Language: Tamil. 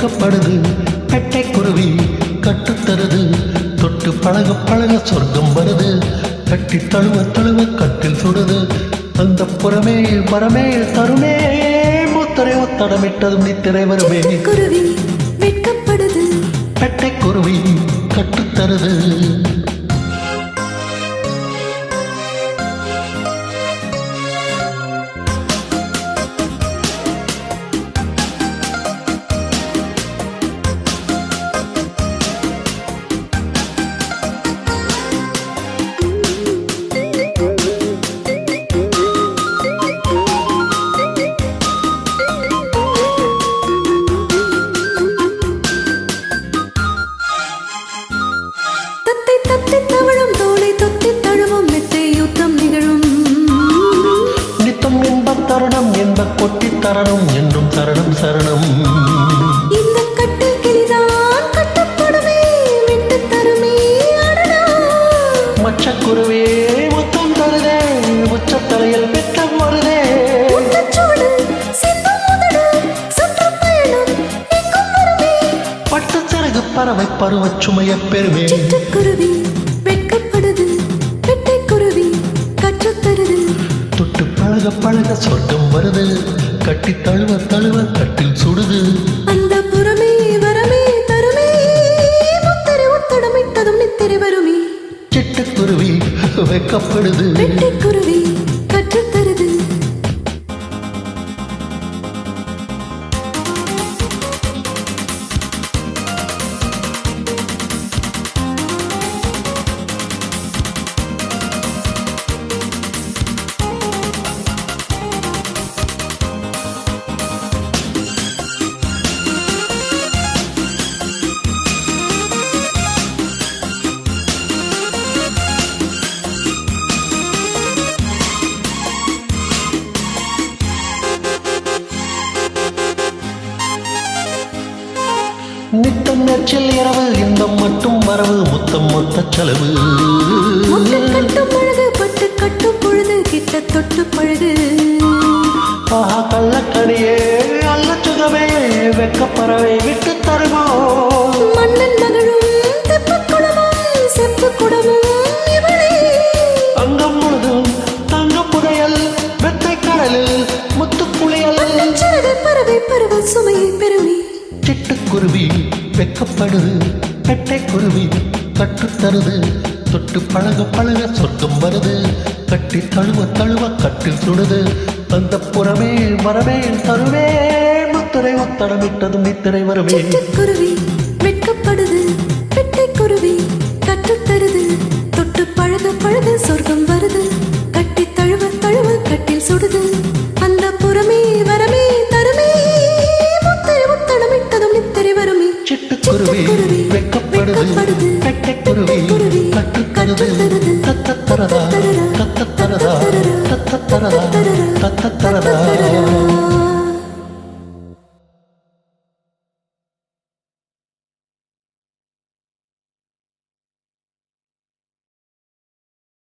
வெட்கப்படுது பெட்டை குருவி கட்டுத்தருது தொட்டு பழக பழக சொர்க்கம் வருது கட்டி தழுவ தழுவ கட்டில் சுடுது அந்த புறமே வரமே தருமே முத்தரை ஒத்தடமிட்டதும் நித்திரை வருமே குருவி வெட்கப்படுது பெட்டை குருவி கட்டுத்தருது தத்தி தவழும் தோளை தொத்தி தழுவும் மெத்தை யுத்தம் நிகழும் நித்தம் என்ப தருணம் என்ப கொட்டி தரணும் என்றும் தருணம் சரணம் இந்த கட்டில் கிளிதான் கட்டப்படுமே விட்டு தருமே அடடா மச்சக்குருவே முத்தம் தருதே உச்சத்தலையில் வெட்டம் வருதே முத்தச்சோடு சிந்தும் உதடு சுற்றுப்பயணம் எங்கும் வருமே பட்டு சிறகு பறவை பருவச் சுமையப் பெருமே சிட்டுக்குருவி வெட்கப்படுது பெட்டை குருவி கற்றுத்தருது தொட்டு பழக பழக சொர்க்கம் வருது கட்டி தழுவ தழுவ கட்டில் சுடுது அந்த புறமே வரமே தருமே முத்தரை ஒத்தடமிட்டதும் நித்திரை வருமே சிட்டுக்குருவி வெட்கப்படுது பெட்டை குருவி கற்றுத்தருது நித்தம் நெற்றில் இரவு இன்பம் மட்டும் வரவு முத்தம் மொத்த செலவு முட்டை கட்டும் அழகு பட்டு கட்டும் பொழுது கிட்ட தொட்டு பழகு ஆஹா கள்ளக்கடியே அல்ல சுகமே வெக்கப்பறவை விட்டு தருமோ மன்னன் மகளும் தெப்ப குடமும் செப்பு குடமும் இவளே அங்கம் முழுதும் தங்க புதையல் வெத்தை கடலில் முத்து புளியல் சிறகை பறவை பருவ சுமையை பெருமை சிட்டுக்குருவி வெக்கப்படுது பெட்டை குருவி கட்டுத்தருது தொட்டு பழக பழக சொர்க்கம் வருது கட்டி தழுவ தழுவ கட்டில் சுடுது அந்த புறமே வரமே தருவே முத்திரை ஒத்தடமிட்டதும் நித்திரை வருமே சிட்டுக்குருவி வெட்கப்படுது பெட்டை குருவி கற்றுத்தருது தொட்டு பழக பழக சொர்க்கம் வருது கட்டி தழுவ தழுவ கட்டில் சுடுது அந்த புறமே வரமே தருமே முத்தரை ஒத்தடமிட்டதும் நித்திரை வருமே சிட்டுக்குருவி வெக்கப்படுது பெட்டை குருவி கட்டுத்தருது தத்தத்தரதா தத்தத்தரதா தத்தத்தரதா தத்தத்தரதா